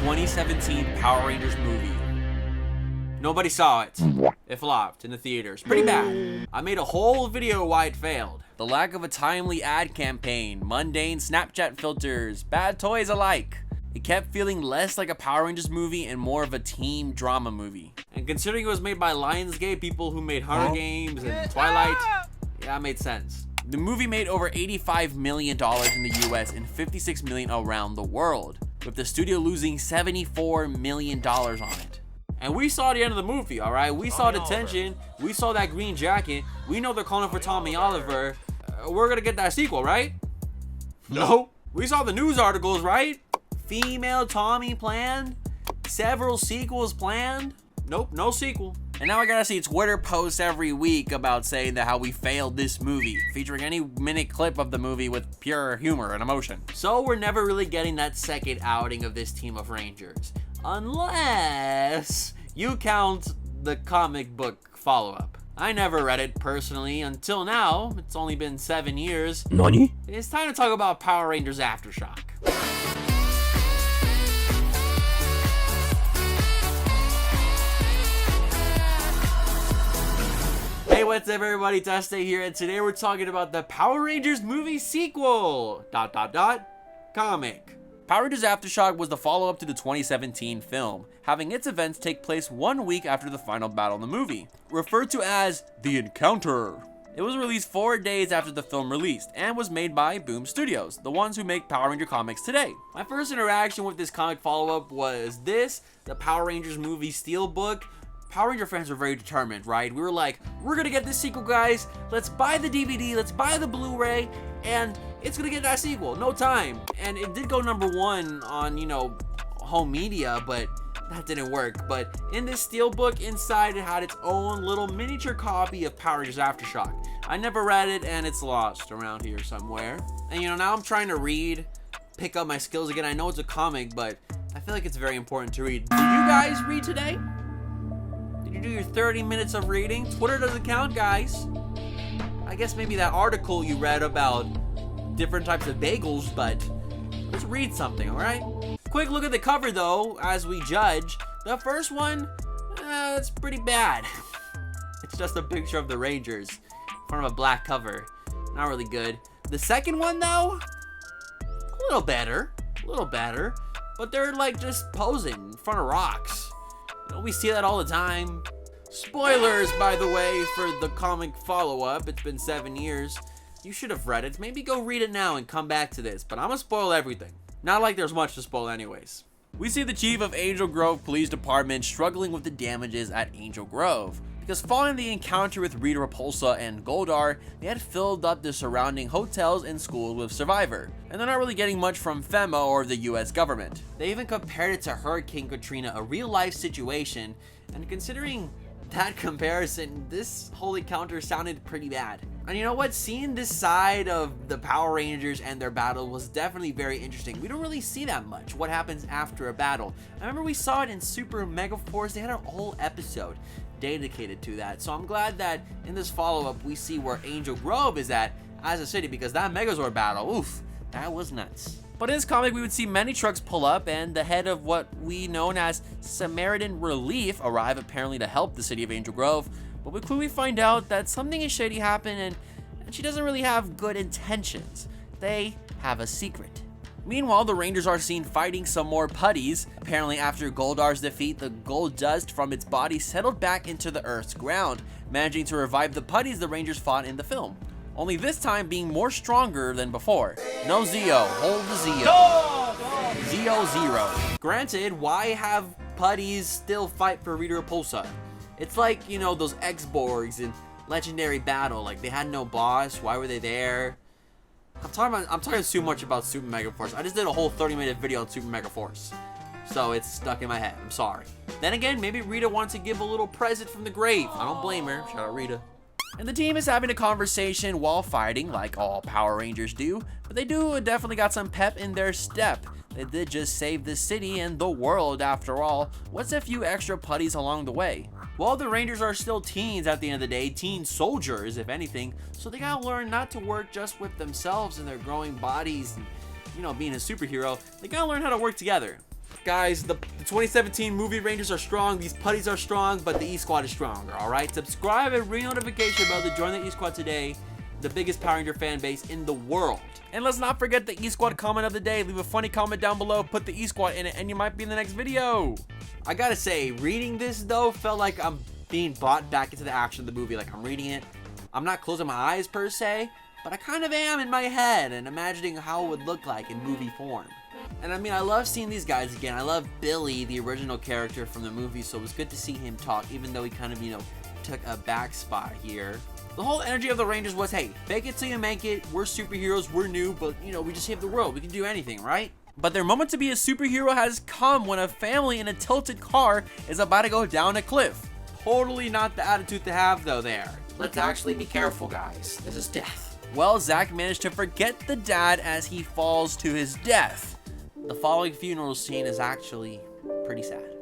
2017 Power Rangers movie. Nobody saw it. It flopped in the theaters. Pretty bad. I made a whole video why it failed. The lack of a timely ad campaign, mundane Snapchat filters, bad toys alike. It kept feeling less like a Power Rangers movie and more of a team drama movie. And considering it was made by Lionsgate, people who made Hunger Games and Twilight, yeah, it made sense. The movie made over $85 million in the US and $56 million around the world, with the studio losing $74 million on it. And we saw the end of the movie, all right? We saw the tension. We saw that green jacket. We know they're calling for Tommy Oliver. We're gonna get that sequel, right? No. We saw the news articles, right? Female Tommy planned. Several sequels planned. Nope, no sequel. And now I gotta see Twitter posts every week about saying that how we failed this movie, featuring any minute clip of the movie with pure humor and emotion. So we're never really getting that second outing of this team of Rangers. Unless you count the comic book follow-up. I never read it personally until now. It's only been 7 years. Nani? It's time to talk about Power Rangers Aftershock. Hey, what's up everybody, it's Este here, and today we're talking about the Power Rangers movie sequel, comic. Power Rangers Aftershock was the follow-up to the 2017 film, having its events take place 1 week after the final battle in the movie, referred to as The Encounter. It was released 4 days after the film released, and was made by Boom Studios, the ones who make Power Ranger comics today. My first interaction with this comic follow-up was the Power Rangers movie Steelbook. Power Ranger fans were very determined, right? We were like, we're gonna get this sequel, guys. Let's buy the DVD, let's buy the Blu-ray, and it's gonna get that sequel, no time. And it did go #1 on, home media, but that didn't work. But in this Steelbook, inside it had its own little miniature copy of Power Rangers Aftershock. I never read it, and it's lost around here somewhere. And now I'm trying to pick up my skills again. I know it's a comic, but I feel like it's very important to read. Did you guys read today? Did you do your 30 minutes of reading? Twitter doesn't count, guys. I guess maybe that article you read about different types of bagels, but let's read something, all right? Quick look at the cover, though, as we judge. The first one, it's pretty bad. It's just a picture of the Rangers in front of a black cover. Not really good. The second one, though, a little better, but they're like just posing in front of rocks. We see that all the time. Spoilers, by the way, for the comic follow-up. It's been 7 years. You should have read it. Maybe go read it now and come back to this, but I'm gonna spoil everything. Not like there's much to spoil anyways. We see the chief of Angel Grove Police Department struggling with the damages at Angel Grove, because following the encounter with Rita Repulsa and Goldar, they had filled up the surrounding hotels and schools with Survivor, and they're not really getting much from FEMA or the US government. They even compared it to Hurricane Katrina, a real-life situation, and considering that comparison, this whole encounter sounded pretty bad. And you know what? Seeing this side of the Power Rangers and their battle was definitely very interesting. We don't really see that much, what happens after a battle. I remember we saw it in Super Mega Force. They had a whole episode dedicated to that. So I'm glad that in this follow-up, we see where Angel Grove is at as a city, because that Megazord battle, oof, that was nuts. But in this comic, we would see many trucks pull up, and the head of what we known as Samaritan Relief arrive, apparently to help the city of Angel Grove. But we quickly find out that something is shady happened, and she doesn't really have good intentions. They have a secret. Meanwhile, the Rangers are seen fighting some more putties. Apparently, after Goldar's defeat, the gold dust from its body settled back into the Earth's ground, managing to revive the putties the Rangers fought in the film. Only this time being more stronger than before. No Zeo, hold the Zeo. Zeo zero. Granted, why have putties still fight for Rita Repulsa? It's like, those X-Borgs in Legendary Battle. Like, they had no boss. Why were they there? I'm talking too much about Super Mega Force. I just did a whole 30-minute video on Super Mega Force, so it's stuck in my head. I'm sorry. Then again, maybe Rita wanted to give a little present from the grave. I don't blame her. Shout out Rita. And the team is having a conversation while fighting, like all Power Rangers do, but they definitely got some pep in their step. They did just save the city and the world after all. What's a few extra putties along the way? Well, the Rangers are still teens at the end of the day, teen soldiers if anything, so they gotta learn not to work just with themselves and their growing bodies and, being a superhero. They gotta learn how to work together. Guys, the 2017 movie Rangers are strong, these putties are strong, but the E-Squad is stronger, alright? Subscribe and ring notification bell to join the E-Squad today, the biggest Power Ranger fan base in the world. And let's not forget the E-Squad comment of the day. Leave a funny comment down below, put the E-Squad in it, and you might be in the next video. I gotta say, reading this though felt like I'm being brought back into the action of the movie. Like I'm reading it. I'm not closing my eyes per se, but I kind of am in my head and imagining how it would look like in movie form. And I mean, I love seeing these guys again. I love Billy, the original character from the movie, so it was good to see him talk, even though he kind of, took a back spot here. The whole energy of the Rangers was, hey, fake it till you make it. We're superheroes, we're new, but, we just save the world. We can do anything, right? But their moment to be a superhero has come when a family in a tilted car is about to go down a cliff. Totally not the attitude to have, though, there. Let's actually be careful, guys. This is death. Well, Zach managed to forget the dad as he falls to his death. The following funeral scene is actually pretty sad.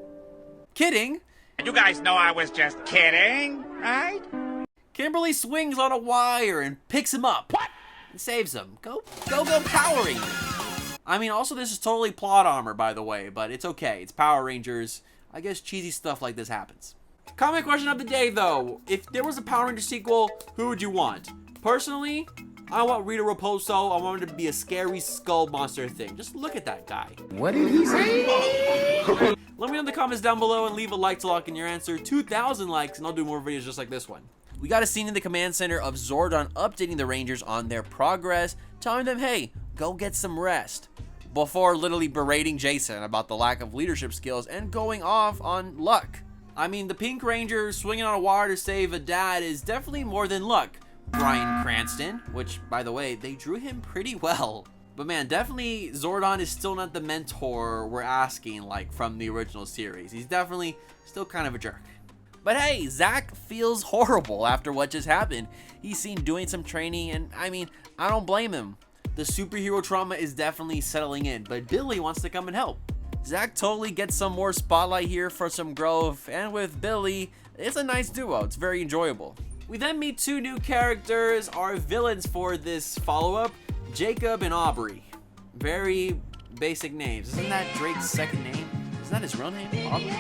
Kidding? You guys know I was just kidding, right? Kimberly swings on a wire and picks him up. What? And saves him. Go Power Rangers. I mean, also this is totally plot armor, by the way, but it's okay. It's Power Rangers. I guess cheesy stuff like this happens. Comment question of the day, though. If there was a Power Ranger sequel, who would you want? Personally, I want Rita Raposo. I want her to be a scary skull monster thing. Just look at that guy. What did he say? Let me know in the comments down below and leave a like to lock in your answer. 2,000 likes and I'll do more videos just like this one. We got a scene in the command center of Zordon updating the Rangers on their progress, telling them, hey, go get some rest, before literally berating Jason about the lack of leadership skills and going off on luck. I mean, the Pink Ranger swinging on a wire to save a dad is definitely more than luck. Bryan Cranston, which, by the way, they drew him pretty well. But man, definitely Zordon is still not the mentor we're asking like from the original series. He's definitely still kind of a jerk. But hey, Zach feels horrible after what just happened. He's seen doing some training, and I mean, I don't blame him. The superhero trauma is definitely settling in, but Billy wants to come and help. Zach totally gets some more spotlight here for some growth, and with Billy, it's a nice duo. It's very enjoyable. We then meet two new characters, our villains for this follow-up, Jacob and Aubrey. Very basic names. Isn't that Drake's second name? Isn't that his real name? Aubrey?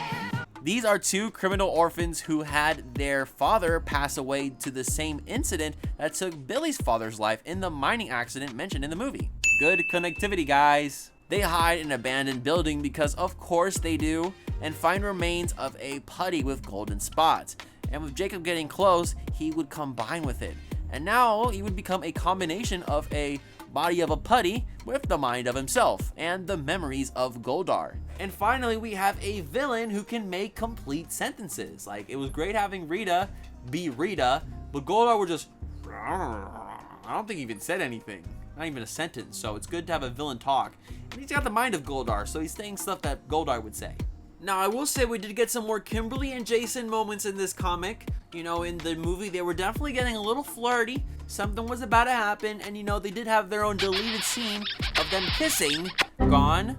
These are two criminal orphans who had their father pass away to the same incident that took Billy's father's life in the mining accident mentioned in the movie. Good connectivity, guys. They hide in an abandoned building because of course they do, and find remains of a putty with golden spots. And with Jacob getting close, he would combine with it. And now he would become a combination of a body of a putty with the mind of himself and the memories of Goldar. And finally, we have a villain who can make complete sentences. Like, it was great having Rita be Rita, but Goldar were just, I don't think he even said anything. Not even a sentence, so it's good to have a villain talk. And he's got the mind of Goldar, so he's saying stuff that Goldar would say. Now, I will say we did get some more Kimberly and Jason moments in this comic. In the movie, they were definitely getting a little flirty. Something was about to happen, and they did have their own deleted scene of them kissing gone.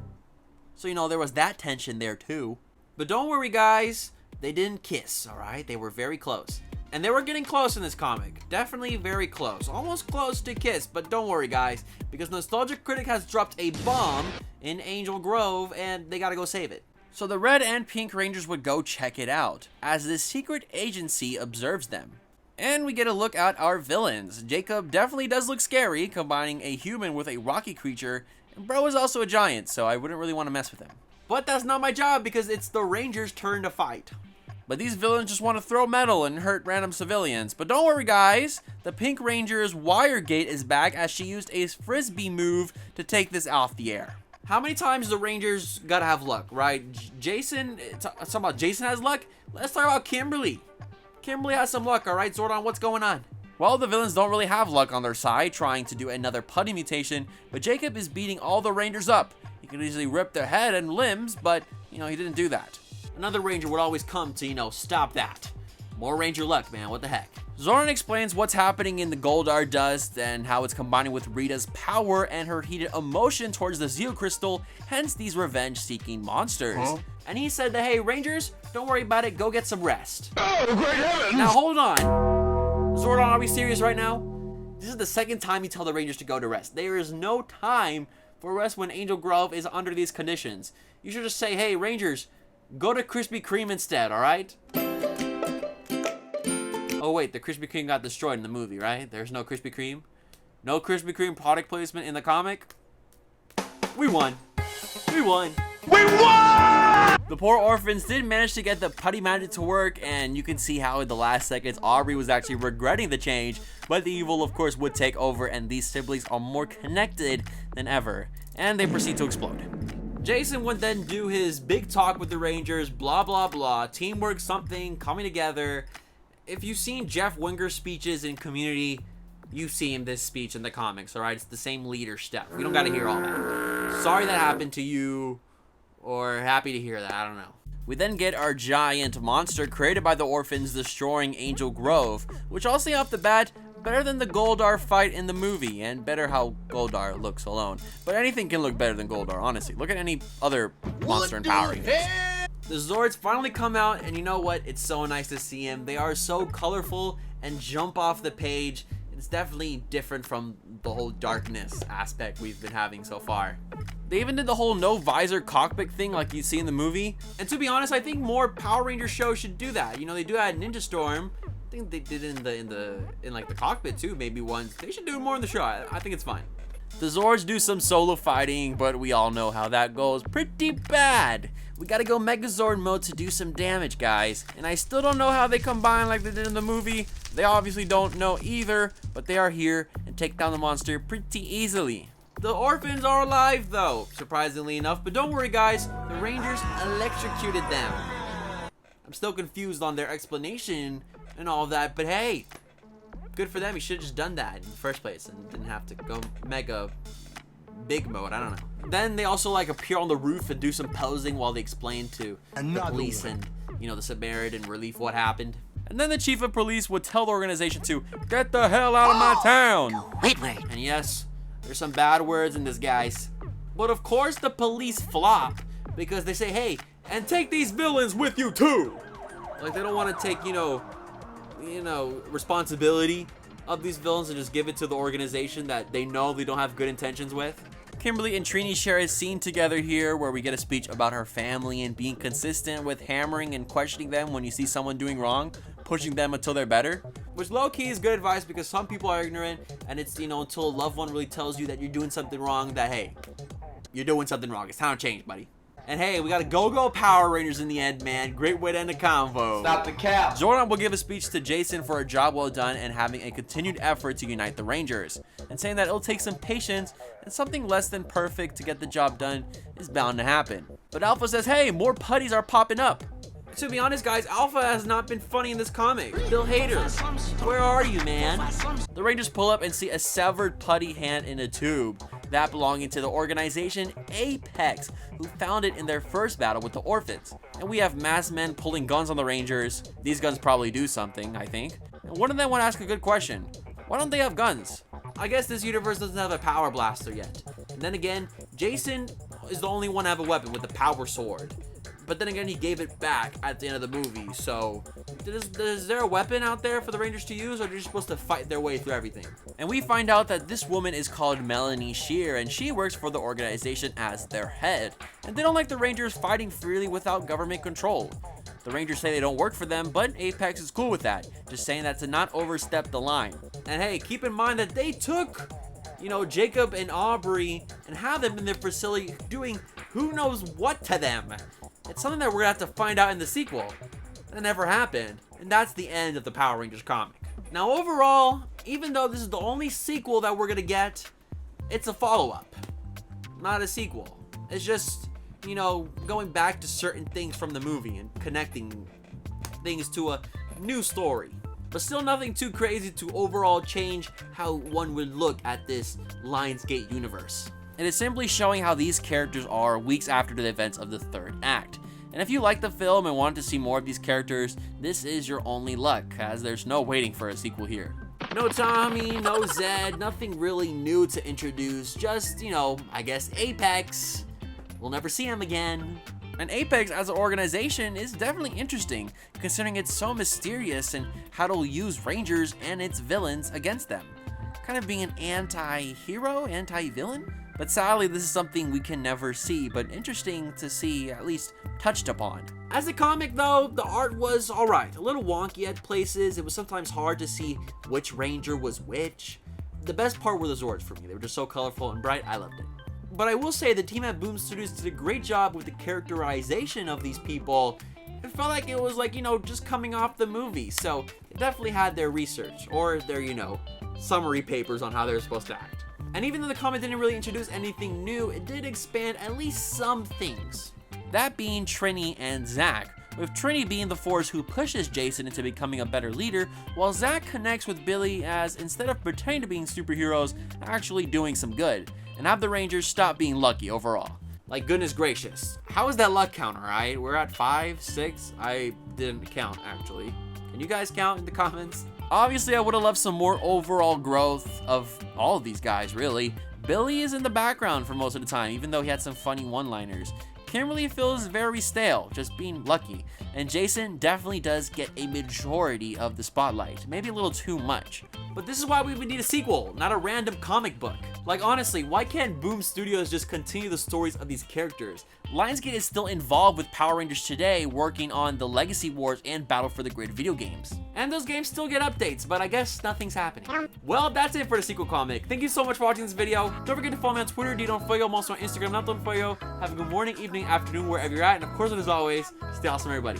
So, there was that tension there too. But don't worry, guys. They didn't kiss, alright? They were very close. And they were getting close in this comic. Definitely very close. Almost close to kiss, but don't worry, guys. Because Nostalgic Critic has dropped a bomb in Angel Grove, and they gotta go save it. So the Red and Pink Rangers would go check it out, as this secret agency observes them. And we get a look at our villains. Jacob definitely does look scary, combining a human with a rocky creature, and bro is also a giant, so I wouldn't really want to mess with him. But that's not my job, because it's the Rangers' turn to fight. But these villains just want to throw metal and hurt random civilians. But don't worry, guys, the Pink Ranger's wire gate is back, as she used a frisbee move to take this off the air. How many times the Rangers gotta have luck, right? Jason, talking about Jason has luck? Let's talk about Kimberly. Kimberly has some luck, alright? Zordon, what's going on? Well, the villains don't really have luck on their side, trying to do another putty mutation, but Jacob is beating all the Rangers up. He could easily rip their head and limbs, but, he didn't do that. Another Ranger would always come to, stop that. More Ranger luck, man, what the heck? Zordon explains what's happening in the Goldar dust and how it's combining with Rita's power and her heated emotion towards the Zeo Crystal, hence these revenge-seeking monsters. Huh? And he said that, hey, Rangers, don't worry about it, go get some rest. Oh, great heavens! Now, hold on. Zordon, are we serious right now? This is the second time you tell the Rangers to go to rest. There is no time for arrest when Angel Grove is under these conditions. You should just say, hey, Rangers, go to Krispy Kreme instead, alright? Oh wait, the Krispy Kreme got destroyed in the movie, right? There's no Krispy Kreme? No Krispy Kreme product placement in the comic? We won. We won. We won! The poor orphans did manage to get the putty magic to work, and you can see how in the last seconds Aubrey was actually regretting the change, but the evil of course would take over and these siblings are more connected than ever, and they proceed to explode. Jason would then do his big talk with the Rangers, blah blah blah, teamwork something, coming together. If you've seen Jeff Winger's speeches in Community, you've seen this speech in the comics, alright? It's the same leader stuff. We don't gotta hear all that. Sorry that happened to you, or happy to hear that, I don't know. We then get our giant monster created by the orphans destroying Angel Grove, which I'll say off the bat, better than the Goldar fight in the movie, and better how Goldar looks alone. But anything can look better than Goldar, honestly. Look at any other monster in Power Rangers. The Zords finally come out, and you know what? It's so nice to see them. They are so colorful and jump off the page. It's definitely different from the whole darkness aspect we've been having so far. They even did the whole no visor cockpit thing like you see in the movie. And to be honest, I think more Power Ranger shows should do that. You know, they do that in Ninja Storm. I think they did it in like the cockpit too, maybe once. They should do it more in the show. I think it's fine. The Zords do some solo fighting, but we all know how that goes. Pretty bad. We gotta go Megazord mode to do some damage, guys. And I still don't know how they combine like they did in the movie. They obviously don't know either, but they are here and take down the monster pretty easily. The orphans are alive though, surprisingly enough, but don't worry guys, the Rangers electrocuted them. I'm still confused on their explanation and all of that, but hey, good for them. You should have just done that in the first place and didn't have to go mega big mode. I don't know. Then they also like appear on the roof and do some posing while they explain to the police and, you know, the Samaritan relief what happened. And then the chief of police would tell the organization to get the hell out of my town. Wait. And yes, there's some bad words in this, guys. But of course the police flop because they say, hey, and take these villains with you too. Like they don't want to take, you know, responsibility of these villains and just give it to the organization that they know they don't have good intentions with. Kimberly and Trini share a scene together here where we get a speech about her family and being consistent with hammering and questioning them when you see someone doing wrong, pushing them until they're better. Which low-key is good advice because some people are ignorant and it's, you know, until a loved one really tells you that you're doing something wrong that, hey, you're doing something wrong. It's time to change, buddy. And hey, we got a go-go Power Rangers in the end, man. Great way to end the convo. Stop the cap. Zordon will give a speech to Jason for a job well done and having a continued effort to unite the Rangers, and saying that it'll take some patience and something less than perfect to get the job done is bound to happen. But Alpha says, hey, more putties are popping up. To be honest, guys, Alpha has not been funny in this comic. Bill Hader, where are you, man? The Rangers pull up and see a severed putty hand in a tube, that belonging to the organization Apex, who found it in their first battle with the orphans. And we have masked men pulling guns on the Rangers. These guns probably do something, I think. And one of them would ask a good question. Why don't they have guns? I guess this universe doesn't have a power blaster yet. And then again, Jason is the only one to have a weapon with a power sword. But then again, he gave it back at the end of the movie. So, is there a weapon out there for the Rangers to use, or are they just supposed to fight their way through everything? And we find out that this woman is called Melanie Shear, and she works for the organization as their head. And they don't like the Rangers fighting freely without government control. The Rangers say they don't work for them, but Apex is cool with that, just saying that to not overstep the line. And hey, keep in mind that they took, you know, Jacob and Aubrey and have them in their facility doing who knows what to them. It's something that we're gonna have to find out in the sequel. That never happened. And that's the end of the Power Rangers comic. Now overall, even though this is the only sequel that we're gonna get, it's a follow-up, not a sequel. It's just, you know, going back to certain things from the movie and connecting things to a new story. But still nothing too crazy to overall change how one would look at this Lionsgate universe. It is simply showing how these characters are weeks after the events of the third act. And if you like the film and want to see more of these characters, this is your only luck, as there's no waiting for a sequel here. No Tommy, no Zed, nothing really new to introduce, just, you know, I guess Apex. We'll never see him again. And Apex as an organization is definitely interesting, considering it's so mysterious and how it'll use Rangers and its villains against them. Kind of being an anti-hero, anti-villain? But sadly, this is something we can never see, but interesting to see at least touched upon. As a comic though, the art was alright, a little wonky at places. It was sometimes hard to see which ranger was which. The best part were the Zords for me. They were just so colorful and bright, I loved it. But I will say the team at Boom Studios did a great job with the characterization of these people. It felt like it was like, just coming off the movie. So they definitely had their research or their, summary papers on how they're supposed to act. And even though the comic didn't really introduce anything new, it did expand at least some things. That being Trini and Zach, with Trini being the force who pushes Jason into becoming a better leader, while Zach connects with Billy as, instead of pretending to being superheroes, actually doing some good, and have the Rangers stop being lucky overall. Like, goodness gracious, how is that luck count, alright? We're at 5, 6, I didn't count actually. Can you guys count in the comments? Obviously, I would have loved some more overall growth of all of these guys, really. Billy is in the background for most of the time, even though he had some funny one-liners. Kimberly feels very stale, just being lucky, and Jason definitely does get a majority of the spotlight, maybe a little too much. But this is why we would need a sequel, not a random comic book. Like honestly, why can't Boom Studios just continue the stories of these characters? Lionsgate is still involved with Power Rangers today, working on the Legacy Wars and Battle for the Grid video games. And those games still get updates, but I guess nothing's happening. Well, that's it for the sequel comic. Thank you so much for watching this video. Don't forget to follow me on Twitter, I'm also on Instagram, Have a good morning, evening, afternoon, wherever you're at. And of course, as always, stay awesome, everybody.